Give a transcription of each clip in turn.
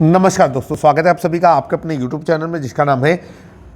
नमस्कार दोस्तों, स्वागत है आप सभी का आपके अपने YouTube चैनल में जिसका नाम है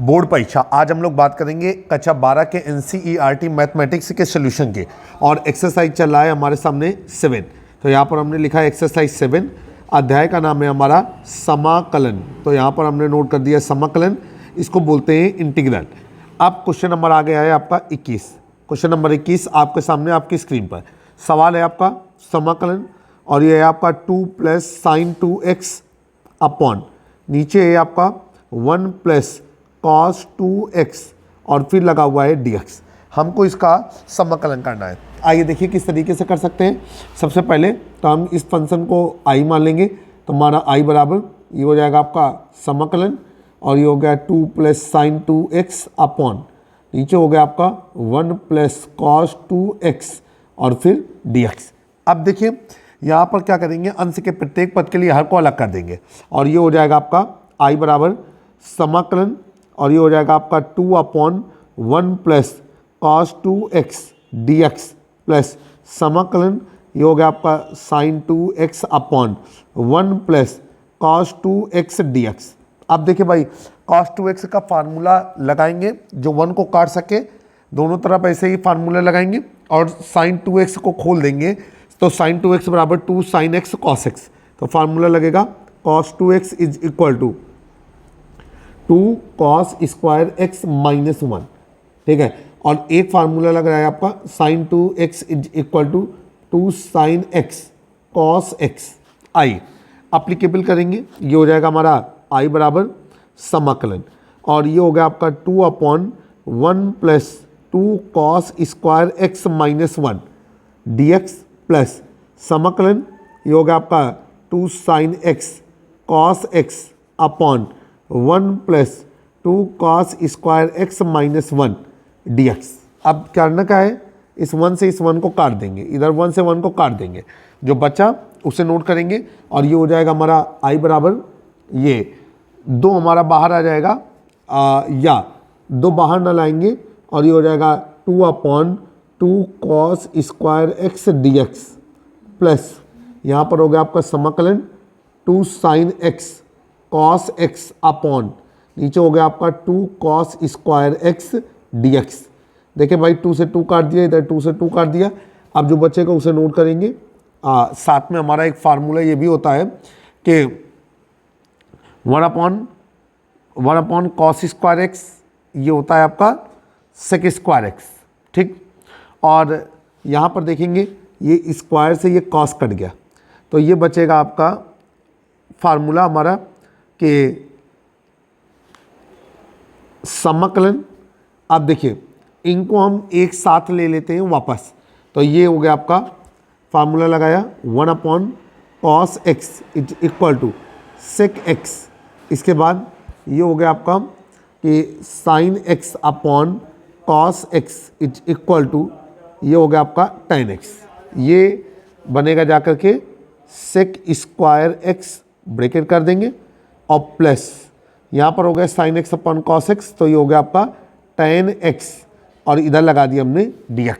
बोर्ड परीक्षा। आज हम लोग बात करेंगे कक्षा 12 के NCERT मैथमेटिक्स के सोल्यूशन के, और एक्सरसाइज चल रहा है हमारे सामने 7। तो यहाँ पर हमने लिखा है एक्सरसाइज 7। अध्याय का नाम है हमारा समाकलन। तो यहाँ पर हमने नोट कर दिया समाकलन, इसको बोलते हैं इंटीग्रल। अब क्वेश्चन नंबर आ गया है आपका 21। क्वेश्चन नंबर 21 आपके सामने आपकी स्क्रीन पर सवाल है आपका समाकलन, और ये है आपका 2 + sin 2x अपॉन नीचे है आपका 1 + cos 2x और फिर लगा हुआ है dx। हमको इसका समाकलन करना है। आइए देखिए किस तरीके से कर सकते हैं। सबसे पहले तो हम इस फंक्शन को i मान लेंगे, तो हमारा i बराबर ये हो जाएगा आपका समाकलन, और ये हो गया 2 + sin 2x अपॉन नीचे हो गया आपका 1 + cos 2x और फिर dx। अब देखिए यहाँ पर क्या करेंगे, अंश के प्रत्येक पद के लिए हर को अलग कर देंगे, और ये हो जाएगा आपका i बराबर समाकलन, और ये हो जाएगा आपका 2/1 + cos 2x dx प्लस समाकलन, ये हो गया आपका sin 2x upon 1 + cos 2x dx। अब देखिए भाई, cos 2x का फार्मूला लगाएंगे जो 1 को काट सके, दोनों तरफ ऐसे ही फार्मूला लगाएंगे, और sin 2x को खोल देंगे, तो sin 2x बराबर 2 sin x cos x। तो फार्मूला लगेगा cos 2x is equal to 2 cos square x minus 1। ठीक है, और एक फार्मूला लग रहा है आपका sin 2x is equal to 2 sin x cos x। आई अप्लीकेबल करेंगे, ये हो जाएगा हमारा i बराबर समाकलन, और ये हो गया आपका 2/1 + 2 cos square x minus 1 dx plus समाकलन, ये हो गया आपका 2 sin x cos x upon 1 + 2 cos square x minus 1 dx। अब करना क्या है, इस 1 से इस 1 को काट देंगे, इधर 1 से 1 को काट देंगे, जो बचा उसे नोट करेंगे, और ये हो जाएगा हमारा i बराबर ये 2 हमारा बाहर आ जाएगा, या 2 बाहर ना लाएंगे, और ये हो जाएगा 2/2 cos square x dx plus यहाँ पर हो गया आपका समाकलन 2 sin x cos x upon नीचे हो गया आपका 2 cos स्क्वायर x dx। देखिए भाई, 2 से 2 काट दिया, इधर 2 से 2 काट दिया। अब जो बचेगा उसे नोट करेंगे। साथ में हमारा एक फार्मूला ये भी होता है कि 1/1 cos स्क्वायर x, ये होता है आपका sec स्क्वायर x। ठीक, और यहाँ पर देखेंगे ये स्क्वायर से ये कॉस कट गया, तो ये बचेगा आपका फार्मूला हमारा कि समाकलन। अब देखिए इनको हम एक साथ ले लेते हैं वापस, तो ये हो गया आपका फार्मूला लगाया 1/cos x is equal to sec x। इसके बाद ये हो गया आपका कि sin x upon cos x is equal to ये हो गया आपका tan x। ये बनेगा जाकर के sec स्क्वायर x, ब्रैकेट कर देंगे, और प्लस यहाँ पर हो गया sin x upon cos x, तो ये हो गया आपका tan x, और इधर लगा दिया हमने dx।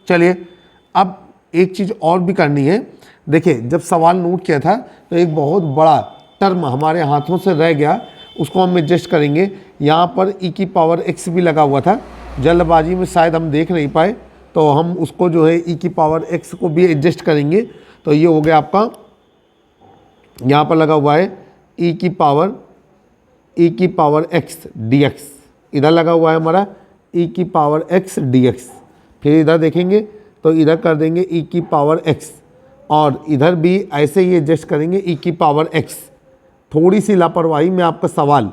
चलिए अब एक चीज़ और भी करनी है। देखिए जब सवाल नोट किया था तो एक बहुत बड़ा टर्म हमारे हाथों से रह गया, उसको हम एडजस्ट करेंगे। यहाँ पर e⁻x भी लगा हुआ था, जल्दबाजी में शायद हम देख नहीं पाए, तो हम उसको जो है e⁻x को भी एडजस्ट करेंगे। तो ये हो गया आपका, यहाँ पर लगा हुआ है e⁻x dx, इधर लगा हुआ है हमारा e⁻x dx। फिर इधर देखेंगे तो इधर कर देंगे e⁻x, और इधर भी ऐसे ही एडजस्ट करेंगे e⁻x। थोड़ी सी लापरवाही में आपका सवाल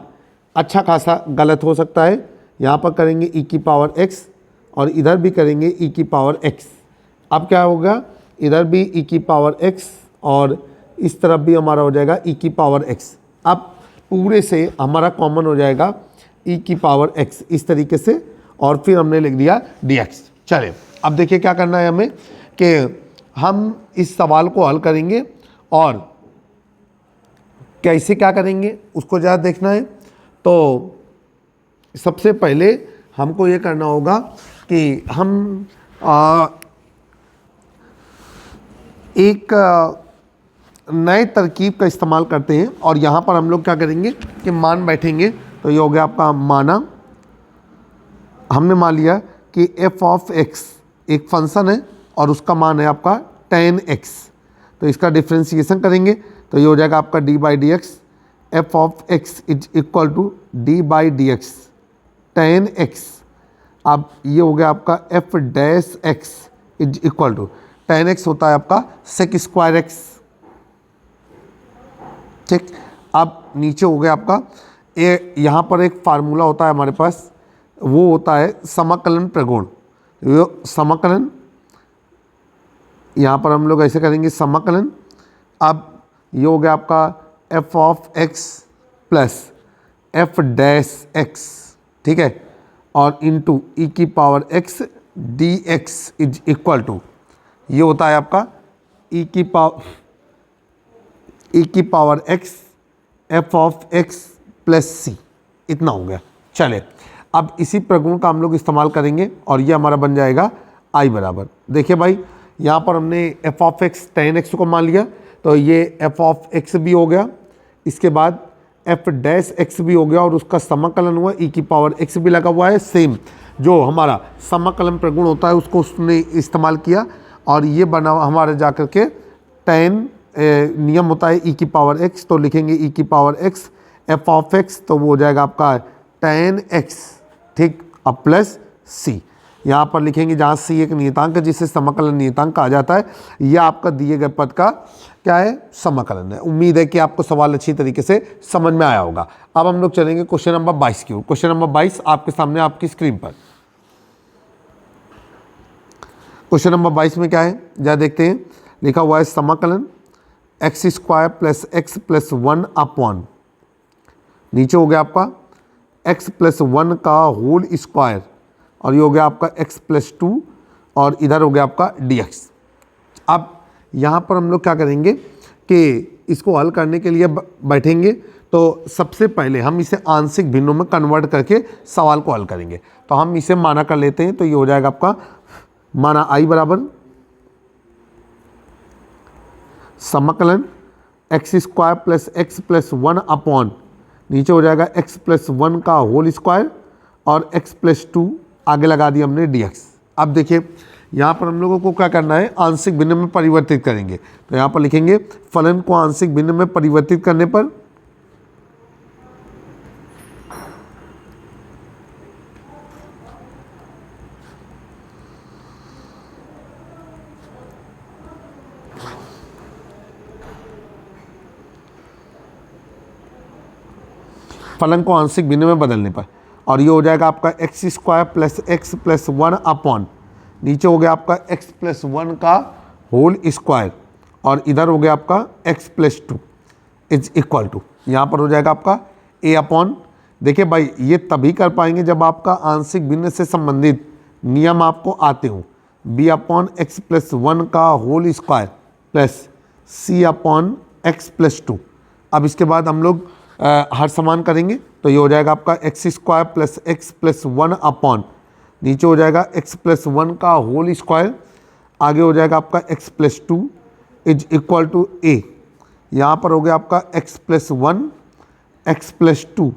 अच्छा खासा गलत हो सकता है। यहाँ पर करेंगे e⁻x, और इधर भी करेंगे e⁻x। अब क्या होगा, इधर भी e⁻x, और इस तरफ भी हमारा हो जाएगा e⁻x। अब पूरे से हमारा कॉमन हो जाएगा e⁻x इस तरीके से, और फिर हमने लिख दिया dx। चलिए अब देखिए क्या करना है हमें, कि हम इस सवाल को हल करेंगे, और कैसे क्या करेंगे उसको ज़्यादा देखना है। तो सबसे पहले हमको ये करना होगा कि हम एक नए तरकीब का इस्तेमाल करते हैं और यहाँ पर हम लोग क्या करेंगे कि मान बैठेंगे। तो ये हो गया आपका माना, हमने मान लिया कि एफ ऑफ एक्स एक फंक्शन है और उसका मान है आपका tan x। तो इसका डिफ्रेंसिएशन करेंगे तो ये हो जाएगा आपका d by d x, F of x is equal to d by d x tan x। अब ये हो गया आपका f dash x is equal to tan x होता है आपका सेक स्क्वायर एक्स। ठीक, अब नीचे हो गया आपका यहाँ पर एक फार्मूला होता है हमारे पास, वो होता है समाकलन प्रगुण। समाकलन यहाँ पर हम लोग ऐसे करेंगे समाकलन। अब ये हो गया आपका F of X plus F dash X, ठीक है, और इंटू ई की power X D x is equal to, ये होता है आपका ई की power X F of X plus C, इतना हो गया। चले, अब इसी प्रगुण का हम लोग इस्तेमाल करेंगे और ये हमारा बन जाएगा आई बराबर। देखिए भाई, यहाँ पर हमने F of x tan x को मान लिया, तो ये एफ ऑफ एक्स भी हो गया, इसके बाद एफ डैश एक्स भी हो गया और उसका समाकलन हुआ, ई की पावर एक्स भी लगा हुआ है। सेम जो हमारा समाकलन प्रगुण होता है उसको उसने इस्तेमाल किया और ये बना हमारे जा कर के tan नियम होता है ई की पावर एक्स, तो लिखेंगे ई की power X F of x, तो वो हो जाएगा आपका tan x, ठीक, अब प्लस सी। यहाँ पर लिखेंगे जहाँ सी एक नियतांक है जिसे समाकलन नियतांक कहा जाता है। यह आपका दिए गए पद का क्या है, समाकलन है। उम्मीद है कि आपको सवाल अच्छी तरीके से समझ में आया होगा। अब हम लोग चलेंगे क्वेश्चन नंबर 22 की ओर। क्वेश्चन नंबर 22 आपके सामने आपकी स्क्रीन पर। क्वेश्चन नंबर 22 में क्या है जरा देखते हैं। लिखा हुआ है समाकलन x square plus x plus 1 upon, नीचे हो गया आपका x प्लस 1 का होल स्क्वायर और ये हो गया आपका x प्लस 2 और इधर हो गया आपका dx। अब यहाँ पर हम लोग क्या करेंगे कि इसको हल करने के लिए बैठेंगे, तो सबसे पहले हम इसे आंशिक भिन्नों में कन्वर्ट करके सवाल को हल करेंगे। तो हम इसे माना कर लेते हैं, तो ये हो जाएगा आपका माना i बराबर समाकलन x square plus x plus 1 upon, नीचे हो जाएगा x प्लस 1 का होल स्क्वायर और x प्लस 2 आगे लगा दिया हमने dx। अब देखिए यहाँ पर हम लोगों को क्या करना है, आंशिक भिन्न में परिवर्तित करेंगे। तो यहाँ पर लिखेंगे फलन को आंशिक भिन्न में परिवर्तित करने पर फलन को आंशिक भिन्न में बदलने पर, और ये हो जाएगा आपका x square plus x plus 1 upon, नीचे हो गया आपका एक्स प्लस 1 का होल स्क्वायर और इधर हो गया आपका x plus 2 is equal to, यहाँ पर हो जाएगा आपका ए अपॉन। देखिए भाई ये तभी कर पाएंगे जब आपका आंशिक भिन्न से संबंधित नियम आपको आते हों। बी अपॉन एक्स प्लस 1 का होल स्क्वायर प्लस सी अपॉन एक्स प्लस 2। अब इसके बाद हम लोग हर समान करेंगे, तो ये हो जाएगा आपका x square plus x plus 1 upon, नीचे हो जाएगा एक्स प्लस 1 का होल स्क्वायर, आगे हो जाएगा आपका x plus 2 is equal to A. यहाँ पर हो गया आपका x plus 1 X plus 2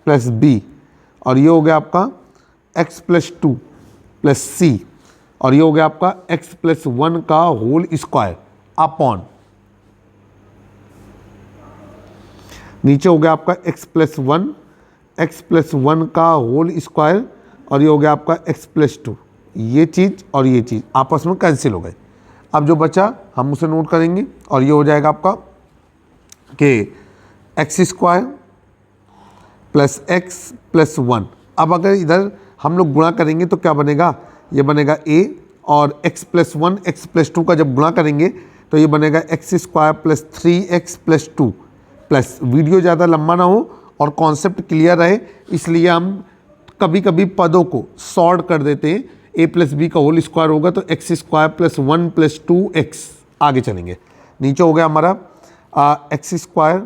plus B, और ये हो गया आपका एक्स प्लस 2 प्लस सी, और ये हो गया आपका एक्स प्लस 1 का होल स्क्वायर अपॉन, नीचे हो गया आपका x प्लस 1 का होल स्क्वायर और ये हो गया आपका x प्लस 2। ये चीज़ और ये चीज़ आपस में कैंसिल हो गए। अब जो बचा हम उसे नोट करेंगे और ये हो जाएगा आपका कि x square plus x plus 1। अब अगर इधर हम लोग गुणा करेंगे तो क्या बनेगा, ये बनेगा a, और x प्लस 1 एक्स प्लस 2 का जब गुणा करेंगे तो ये बनेगा x square plus 3x plus 2 plus, video ज़्यादा लंबा ना हो और कॉन्सेप्ट क्लियर रहे इसलिए हम कभी कभी पदों को सॉर्ट कर देते हैं। a प्लस बी का होल स्क्वायर होगा तो x square plus 1 plus 2x, आगे चलेंगे। नीचे हो गया हमारा x square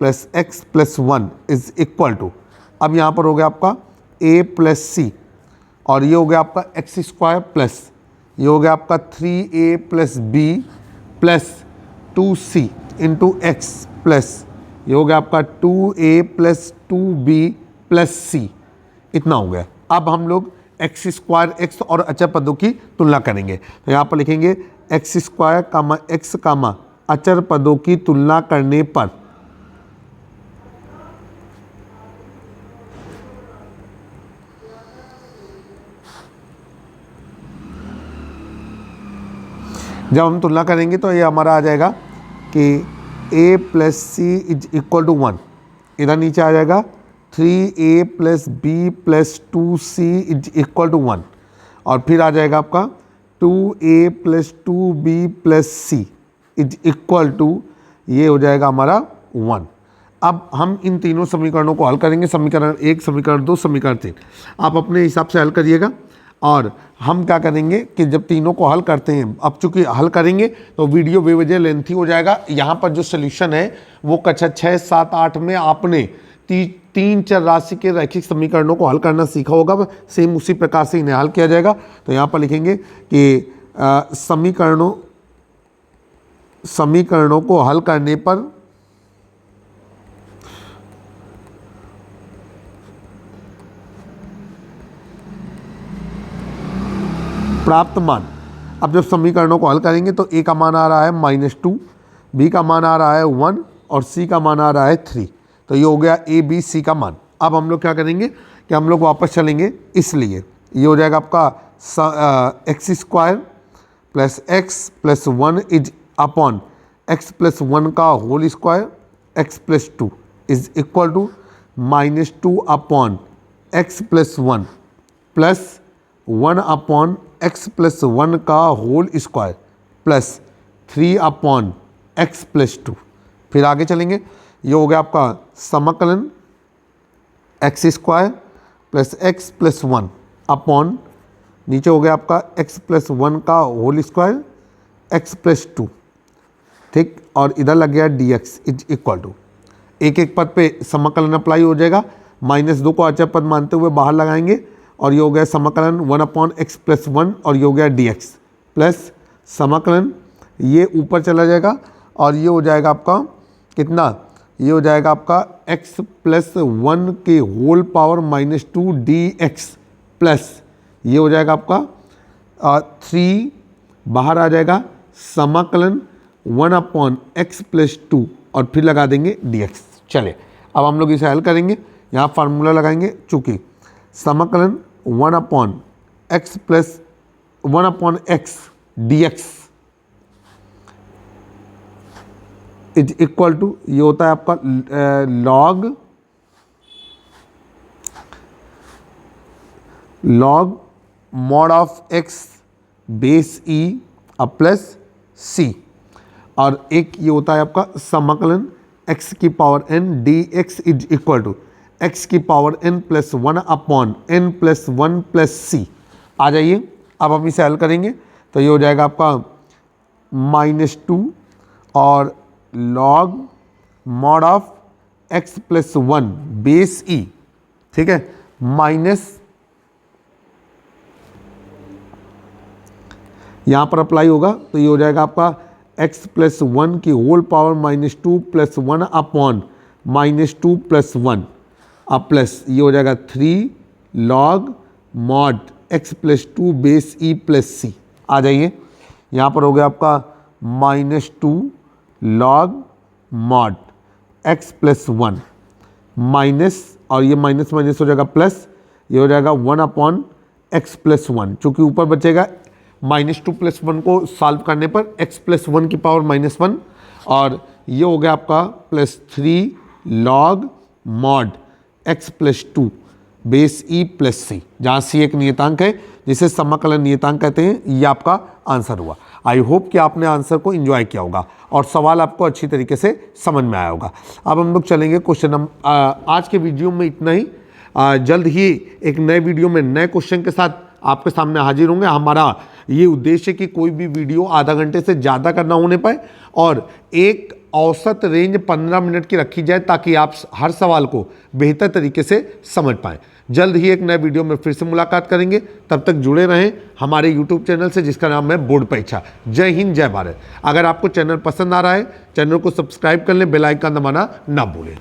plus x plus 1 is equal to, अब यहाँ पर हो गया आपका a प्लस सी, और ये हो गया आपका एक्स स्क्वायर प्लस, ये हो गया आपका 3a plus b plus 2c into x plus ये हो गया आपका 2a plus 2b plus C, इतना हो गया। अब हम लोग एक्स स्क्वायर एक्स और अचर पदों की तुलना करेंगे। तो यहाँ पर लिखेंगे एक्स स्क्वायर कामा एक्स कामा अचर पदों की तुलना करने पर जब हम तुलना करेंगे तो ये हमारा आ जाएगा कि a plus c is equal to 1, इधर नीचे आ जाएगा 3a plus b plus 2c is equal to 1, और फिर आ जाएगा आपका 2a plus 2b plus c is equal to, ये हो जाएगा हमारा 1। अब हम इन तीनों समीकरणों को हल करेंगे, समीकरण 1, समीकरण 2, समीकरण 3। आप अपने हिसाब से हल करिएगा। और हम क्या करेंगे कि जब तीनों को हल करते हैं, अब चूंकि हल करेंगे तो वीडियो बेवजह लेंथी हो जाएगा। यहाँ पर जो सोल्यूशन है वो कक्षा 6, 7, 8 में आपने तीन चर राशि के रैखिक समीकरणों को हल करना सीखा होगा, सेम उसी प्रकार से इन्हें हल किया जाएगा। तो यहाँ पर लिखेंगे कि समीकरणों को हल करने पर प्राप्त मान। अब जब समीकरणों को हल करेंगे तो a का मान आ रहा है -2, b का मान आ रहा है 1 और c का मान आ रहा है 3। तो ये हो गया a b c का मान। अब हम लोग क्या करेंगे कि हम लोग वापस चलेंगे, इसलिए ये हो जाएगा आपका x square plus x plus 1 is upon x plus 1 का whole square x plus 2 is equal to -2 upon x plus 1 plus 1 upon x plus 1 का whole square plus 3 upon x plus 2। फिर आगे चलेंगे, ये हो गया आपका समाकलन x square plus x plus 1 upon नीचे हो गया आपका एक्स प्लस 1 का होल स्क्वायर एक्स प्लस 2, ठीक, और इधर लग गया d x is equal to, एक एक पद पे समाकलन अप्लाई हो जाएगा। -2 को अचर पद मानते हुए बाहर लगाएंगे और ये हो गया समाकलन 1 अपॉन एक्स प्लस 1 और ये हो गया डी एक्स प्लस समाकलन ये ऊपर चला जाएगा और ये हो जाएगा आपका कितना, ये हो जाएगा आपका x प्लस 1 के होल पावर -2 dx प्लस ये हो जाएगा आपका 3 बाहर आ जाएगा समाकलन 1 अपॉन एक्स प्लस 2 और फिर लगा देंगे dx। चले अब हम लोग इसे हल करेंगे, यहाँ फार्मूला लगाएंगे, चूँकि समाकलन 1 upon x plus 1 upon X dx is equal to, ये होता है आपका log mod of X base E plus C, और एक ये होता है आपका समाकलन x की power n dx is equal to x की power n plus 1 upon n plus 1 plus C. आ जाइए अब हम इसे हल करेंगे तो ये हो जाएगा आपका -2 और log mod of x plus 1 base E, ठीक है, माइनस यहाँ पर अप्लाई होगा तो ये हो जाएगा आपका x प्लस 1 की whole power -2 plus 1 upon -2 plus 1 अब प्लस ये हो जाएगा 3 log mod x plus 2 base E plus C. आ जाइए यहाँ पर हो गया आपका -2 log mod x plus 1 minus और ये माइनस माइनस हो जाएगा प्लस, ये हो जाएगा 1 अपॉन एक्स प्लस 1, चूँकि ऊपर बचेगा -2 प्लस 1 को सॉल्व करने पर x प्लस 1 की पावर -1 और ये हो गया आपका plus 3 log mod x plus 2 base E plus C, जहाँ सी एक नियतांक है जिसे समाकलन नियतांक कहते हैं। ये आपका आंसर हुआ। आई होप कि आपने आंसर को एंजॉय किया होगा और सवाल आपको अच्छी तरीके से समझ में आया होगा। अब हम लोग चलेंगे क्वेश्चन आज के वीडियो में इतना ही। जल्द ही एक नए वीडियो में नए क्वेश्चन के साथ आपके सामने हाजिर होंगे। हमारा ये उद्देश्य है कि कोई भी वीडियो आधा घंटे से ज़्यादा का ना होने पाए और एक औसत रेंज 15 मिनट की रखी जाए ताकि आप हर सवाल को बेहतर तरीके से समझ पाएं। जल्द ही एक नए वीडियो में फिर से मुलाकात करेंगे, तब तक जुड़े रहें हमारे YouTube चैनल से जिसका नाम है बोर्ड परीक्षा। जय हिंद, जय भारत। अगर आपको चैनल पसंद आ रहा है, चैनल को सब्सक्राइब कर लें, बेल आइकन दबाना ना भूलें।